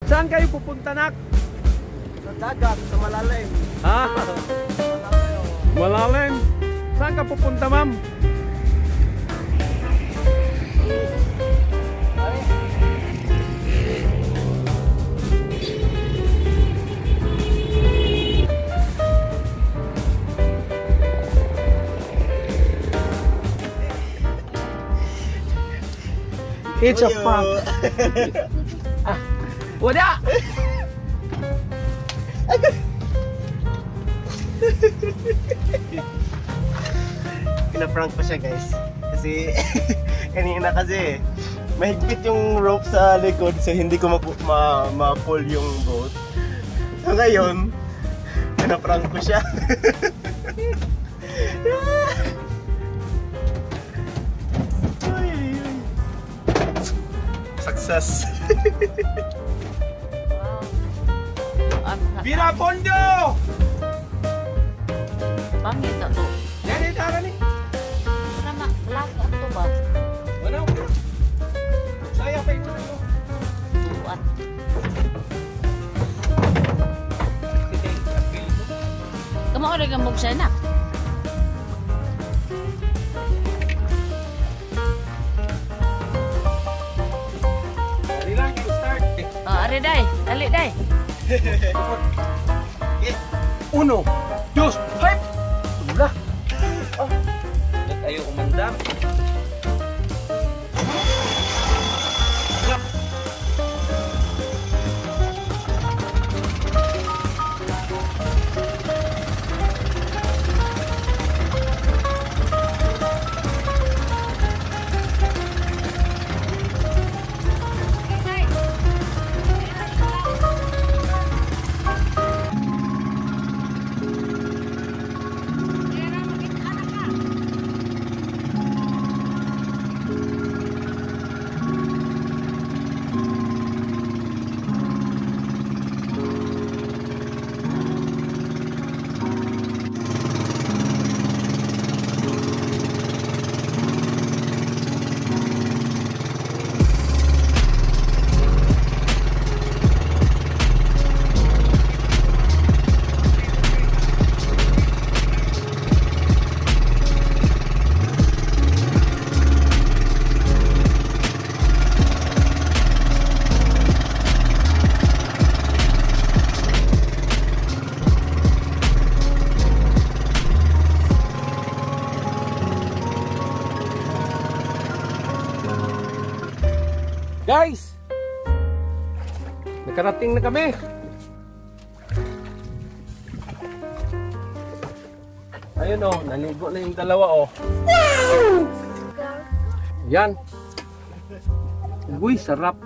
Saan kayo pupunta, nak? Sa dagat, sa malalim. Ha? Malalim? Saan ka pupunta, ma'am? It's a prank. Wala! Pina-prank ko siya, guys. Kasi kanina kasi mahigpit yung rope sa likod, so hindi ko ma-pull yung boat. So ngayon, pina-prank ko siya. Success. Bira Pondo! Pangit to. Yan yung tara ni. Karena laki ato ba? Wala ko. Saya pa ito. Buat. Kamu udah gambog siya na? Dali lang, start. Oh, ari day. Dali day. Uno, dos, hype! Ulah. Oh. Ba't ayaw umandam? Guys! Nakarating na kami. Ayun oh, naligo na yung dalawa oh. Yan. Uy, sarap.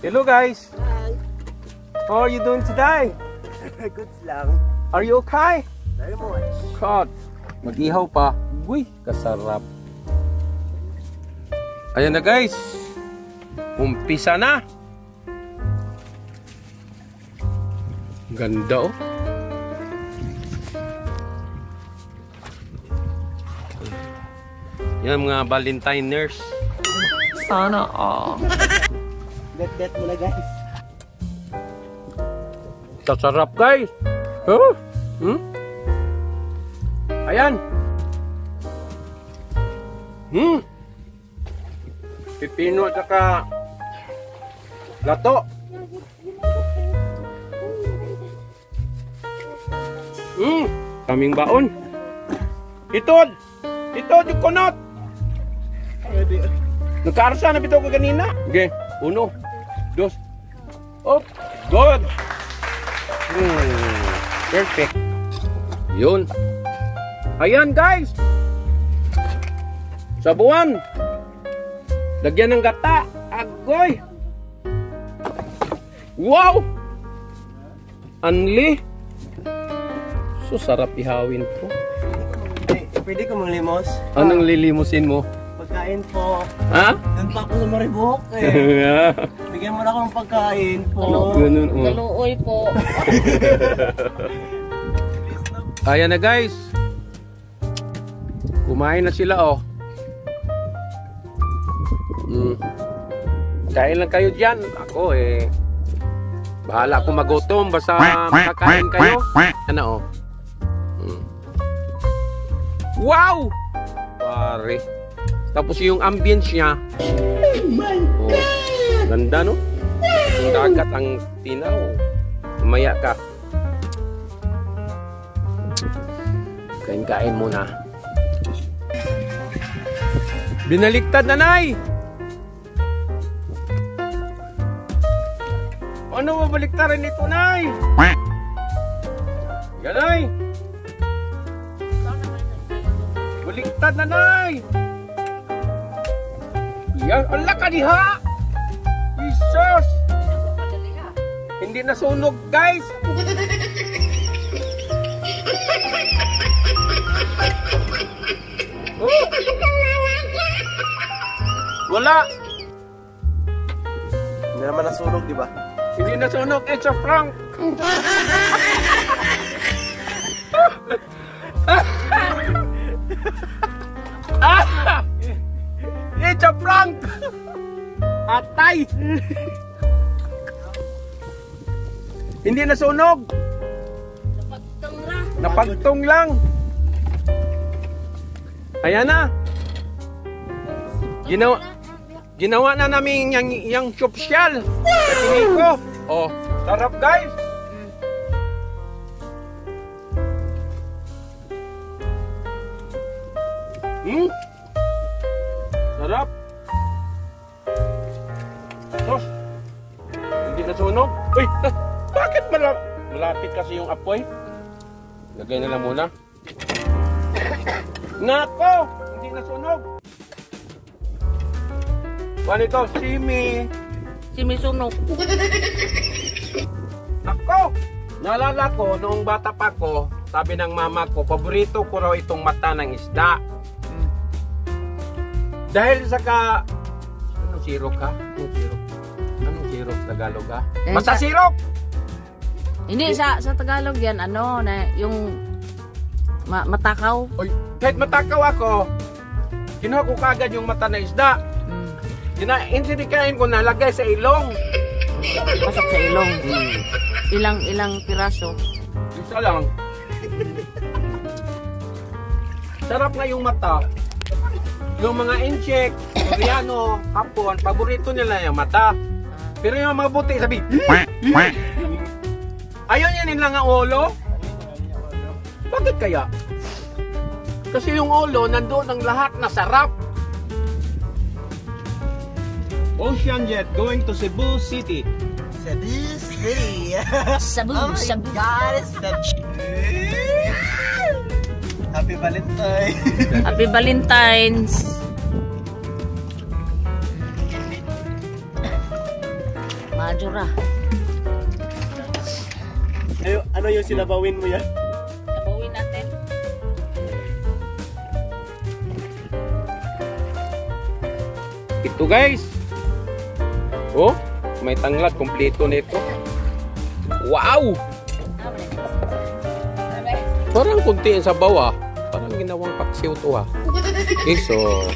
Hello guys. Hi. How are you doing today? Goods lang. Are you okay? Very much. God. Mag-ihaw pa. Uy, kasarap. Ayan na guys. Umpisa na. Ganda oh. Yan mga Valentiners. Sana all. Bet mo na guys. Sasarap guys. Huh? Ayan. Pipino at saka lato. Kaming baon. Itod yung kunot. Nagkaarsa na bitaw ka ganina. Okay, 1, 2. Oh, good. Perfect. Yun. Ayan guys. Sa buwan. Lagyan ng gata. Agoy. Wow. Anli. So sarap ihawin po. Pwede ko manglimos. Anong lilimusin mo? Pagkain po. Ha? Doon pa ako sa Maribok eh. Bigyan mo na ako ng pagkain po. Ganun, oh. Kaluoy po. Ayan na guys. Kumain na sila oh. Kain lang kayo dyan. Ako bahala akong magutom. Basta makakain kayo. Ano Wow! Pare. Tapos yung ambience niya. Ganda no? Yung dagat ang tinaw. Mamaya ka. Kain-kain muna. Binaligtad na, Nay! Ano mabaliktarin nito, Nay? Yan, Nay! Baliktad na, Nay! Yan, ala ka diha! Jesus! Hindi nasunog, guys! Oh. Wala! Hindi naman nasunog, di ba? Hindi nasunog, it's a prank! It's a prank! Atay! Hindi nasunog! Napagtong lang! Ayan na! Ginawa na namin yung sosyal sa tingin ko. Oh, sarap guys! Sarap! Sos! Hindi nasunog? Uy! Bakit malapit kasi yung apoy? Lagay na lang muna. Nako! Hindi nasunog! Ano ito? Simi! Simi sunog. Nako! Naalala ko, noong bata pa ko, sabi ng mama ko, paborito ko raw itong mata ng isda. Dahil sa anong sirok ha? Anong sirok Tagalog ha? Basta sirok! Hindi, sa Tagalog yan, yung matakaw. Oy, kahit matakaw ako, kinuha ko kagad yung mata ng isda. Insidikain ko, nalagay sa ilong. Pasok sa ilong. Ilang piraso? Isa lang. Sarap nga yung mata. Yung mga insect, Koreano, Hapon, paborito nila yung mata. Pero yung mga buti, sabi, ayaw niya nilang ang ulo. Bakit kaya? Kasi yung ulo, nandoon ang lahat na sarap. Ocean Jet going to Cebu City. Cebu City. Sabu, Oh my sabu. God, it's Happy Valentine. Happy Valentine's. Majura. Ano yung sinabawin mo yan? Nabawin natin. Ito guys. Oh, may tanglad kompleto nito. Wow! Parang kunti sa bawah. Parang ginawang paksiw to ha. Okay, so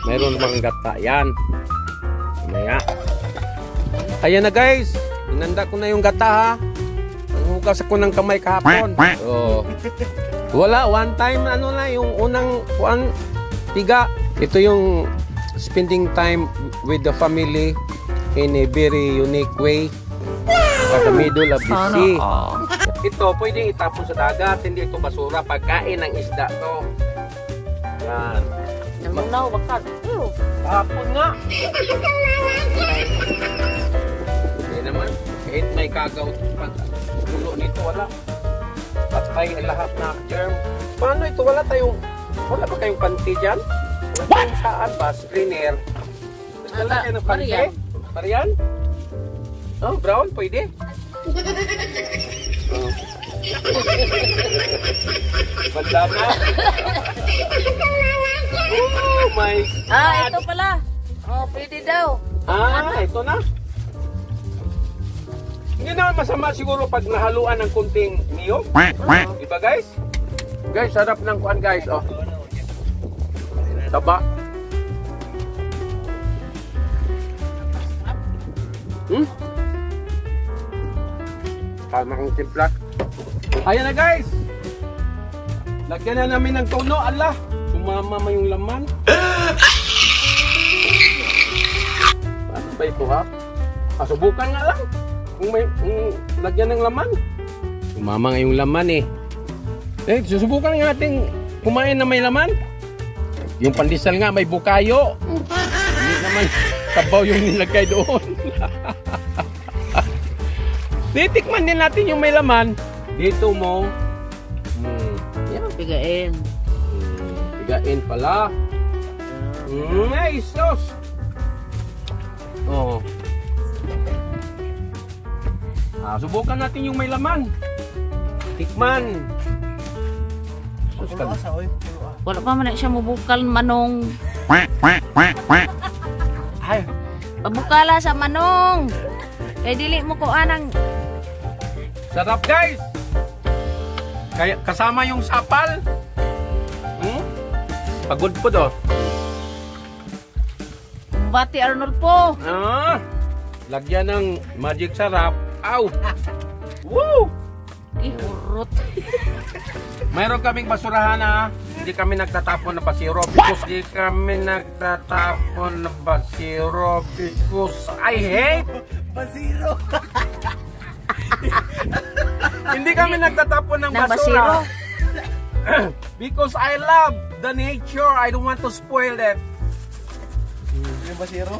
mayroon mga gata yan. Mamaya. Ayan na guys. Inanda ko na yung gata ha. Hugas ako ng kamay kahapon. So, wala, one time yung unang tiga. Ito yung spending time with the family in a very unique way at the middle of the sea. Ito pwedeng itapon sa dagat, hindi ito basura, pagkain ng isda to. Yan. Namunaw, bakal. Tapon nga. Hindi naman. Kahit may kagaw pag ulo nito, wala. Patay lahat na germ. Paano ito? Wala ba kayong panty dyan? Wala kayong saan ba? Screener. Wala kayo ng panty? Pariyan? Oh, brown? Pwede? Oh. Banda na. Oh my God. Ito pala. Oh, pwede daw. Ito na. Hindi naman masama siguro pag nahaluan ng kunting niyog. Diba guys? Guys, sarap ng kuan guys. Oh. Taba. Kalma kong timpla. Ayan na guys. Lagyan na namin ng tono. Allah, sumama yung laman. Ano ba ito ha? Subukan nga lang. Kung may lagyan ng laman. Sumama nga yung laman eh. Susubukan nga natin kumain na may laman. Yung pandesal nga may bukayo. Hindi naman sabaw yung nilagay doon. Titikman din natin yung may laman. Dito mo. Yan, pigain. Pigain pala. Ay, sos. Oh. Subukan natin yung may laman. Tikman. Sus ka. Wala pa man siya mabukal manong. Ay. Pabukala sa manong. Kaya dili mo ko anang. Sarap guys. Kaya kasama yung sapal. Pagod po do. Bati Arnold po. Lagyan ng magic sarap. Aw. Woo! Ihurot. Mayroon kaming basurahan na hindi kami nagtatapon ng basiro because I hate Basiro. hindi kami nagtatapon ng basura. Because I love the nature. I don't want to spoil it. Yung basiro?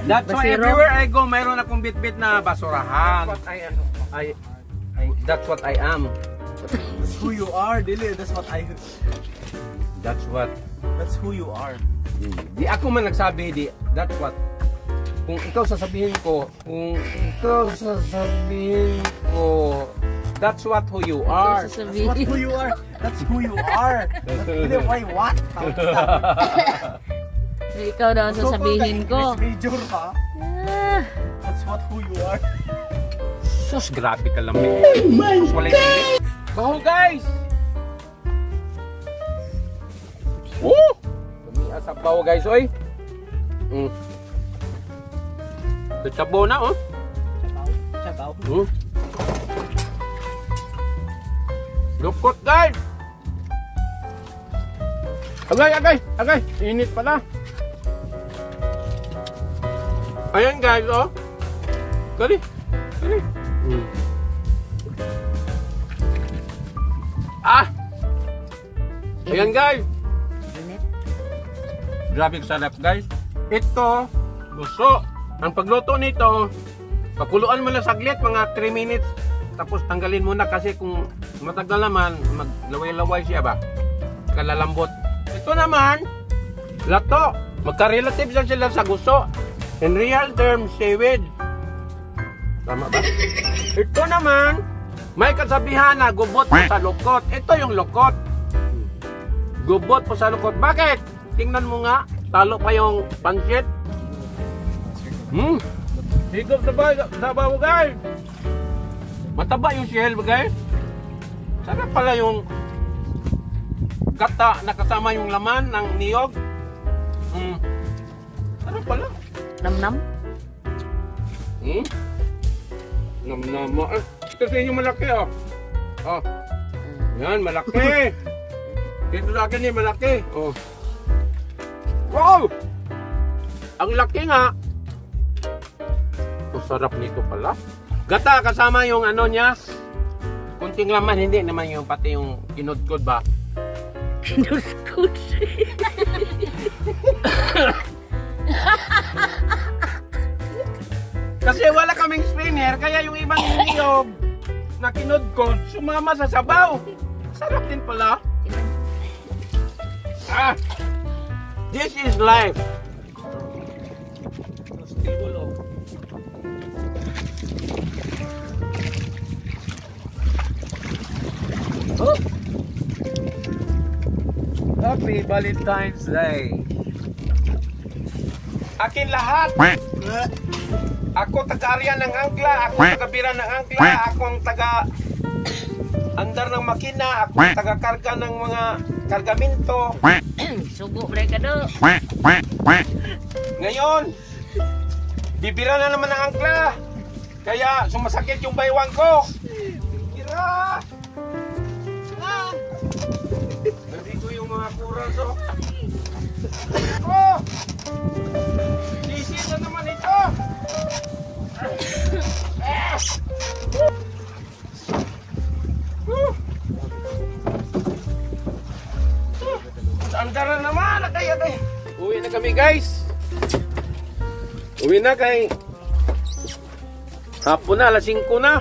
That's why Basiro. everywhere I go, mayroon akong bit-bit na basurahan. That's what I am. That's who you are, Dili. That's what I... That's what. That's who you are. Di ako man nagsabi, di. That's what. Kung ikaw sasabihin ko, that's what who you are. That's what who you are. That's who you are. Dili, why what? Ikaw daw ang sasabihin ko. Major pa. That's what who you are. Sus, grabe ka lang. Sus, wala yung baho guys! Woo! Lumias sa baho guys, oy! Sabaw na, oh! Sabaw. Lukot guys! Agay! Init pala! Ayan guys, oh! Gali! Ayan guys. Grabe sarap guys. Ito, gusto. Ang pagluto nito, pakuluan mo lang saglit, mga 3 minutes. Tapos tanggalin mo na kasi kung matagal naman, maglaway-laway siya ba? Kalalambot. Ito naman, lato. Magka-relative lang sila sa gusto. In real terms, seaweed. Tama ba? Ito naman, may kasabihan na gubot po sa lukot. Ito yung lukot. Gubot po sa lukot. Bakit? Tingnan mo nga, talo pa yung pansit. Higop sa bawo guys. Mataba yung shell guys. Sarap pala yung gata na kasama yung laman ng niyog. Sarap pala. Nam-nam? Nam-nam. Ito sa inyo malaki oh. Oh. Yan, malaki. Ito sa akin eh, malaki. Oh. Wow! Ang laki nga. Oh, sarap nito pala. Gata kasama yung ano niya. Kunting laman, hindi naman yung pati yung kinudkod ba? Kinudkod? Kasi wala kaming spinner, kaya yung ibang niyog na kinudkod, sumama sa sabaw. Sarap din pala. This is life. Oh. Happy Valentine's Day. Akin lahat. Ako taga-arya ng angkla, ako taga-bira ng angkla, ako ang taga-andar ng makina, ako ang taga-karga ng mga kargamento. Sugo mereka do. Ngayon, Bibira na naman ang angkla. Kaya sumasakit yung baywang ko. Bibira. Nandito yung mga kuras, oh. Oh! Isin na naman ito. Sandara naman. Kaya. Uwi na kami, guys. Uwi na kay hapon na, alas 5 na.